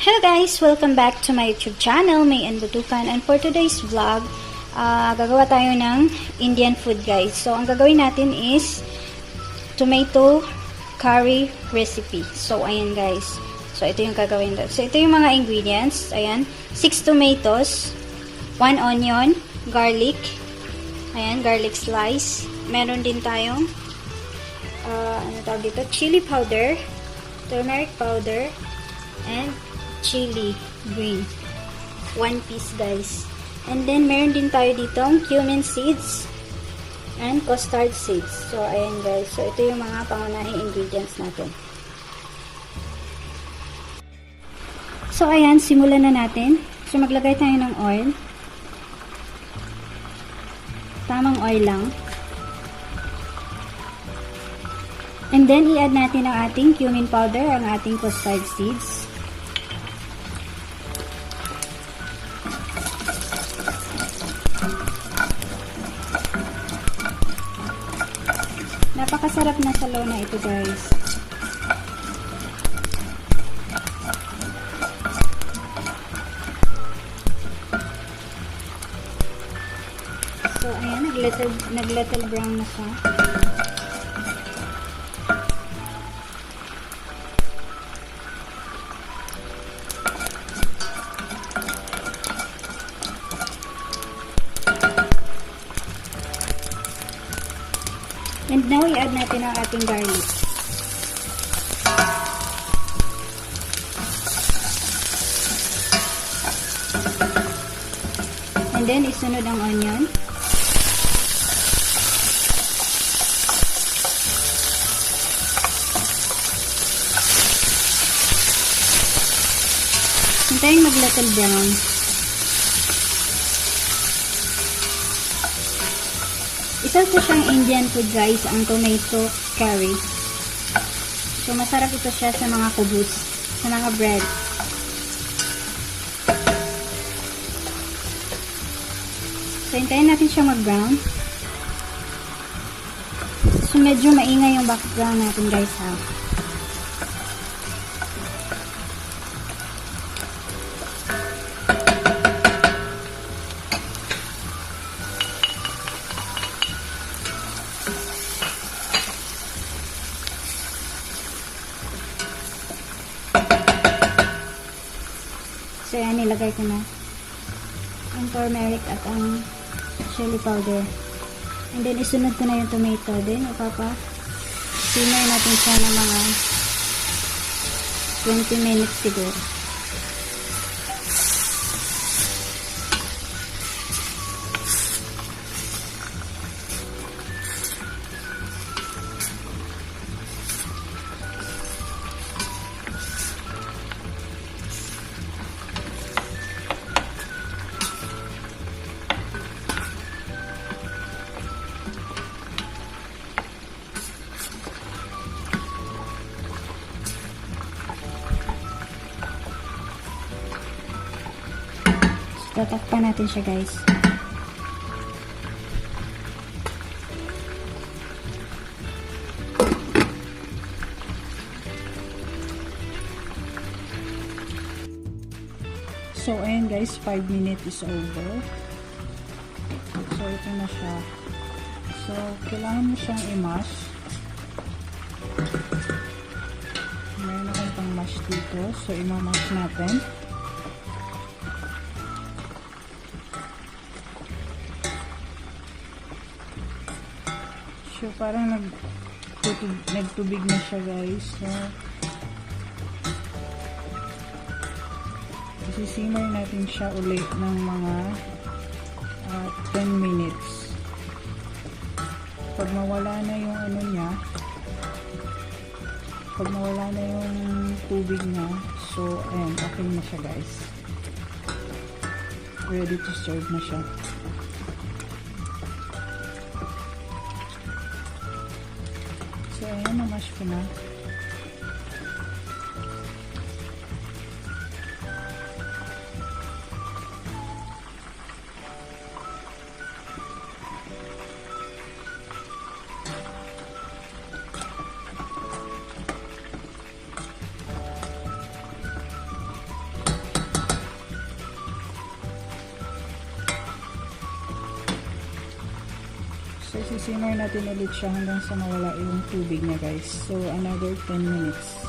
Hello guys! Welcome back to my YouTube channel, May and Butukan. And for today's vlog, gagawa tayo ng Indian food guys. So, ang gagawin natin is tomato curry recipe. So, ayan guys. So, ito yung gagawin natin. So, ito yung mga ingredients. Ayan. 6 tomatoes, 1 onion, garlic. Ayan, garlic slice. Meron din tayong ano tawag dito? Chili powder, turmeric powder, and chili green. 1 piece guys. And then meron din tayo ditong cumin seeds and custard seeds. So ayan guys. So ito yung mga pangunahing ingredients natin. So ayan, simulan na natin. So maglagay tayo ng oil. Tamang oil lang. And then i-add natin ang ating cumin powder, ang ating custard seeds. Napakasarap na sabaw na ito guys. So ayan, nag-little brown na siya. And now, i-add natin ang ating garlic. And then, isunod ang onion. Hintayin mag-little brown. Isa po siyang Indian food guys, ang tomato curry. So, masarap ito siya sa mga kubus, sa mga bread. So, hintayin natin siya mag-brown. So, medyo maingay yung background natin guys ha. So, yan, nilagay ko na ang turmeric at ang chili powder. And then, isunod ko na yung tomato din. Ipapa-simmer natin siya ng mga 20 minutes siguro. Tatakpan natin siya guys. So ayan guys, 5 minutes is over. So ito na siya. So kailangan mo siyang i-mash. Meron akong pang mash dito. So i-mash natin. So, parang nagtubig na siya guys. So, isisimmer natin siya ulit ng mga 10 minutes. Pag mawala na yung ano niya, pag mawala na yung tubig niya, so, ayan, okay na siya guys. Ready to serve na siya. So, ayan, na-mash ko na. Isimmer natin ulit siya hanggang sa mawala yung tubig niya guys. So, another 10 minutes.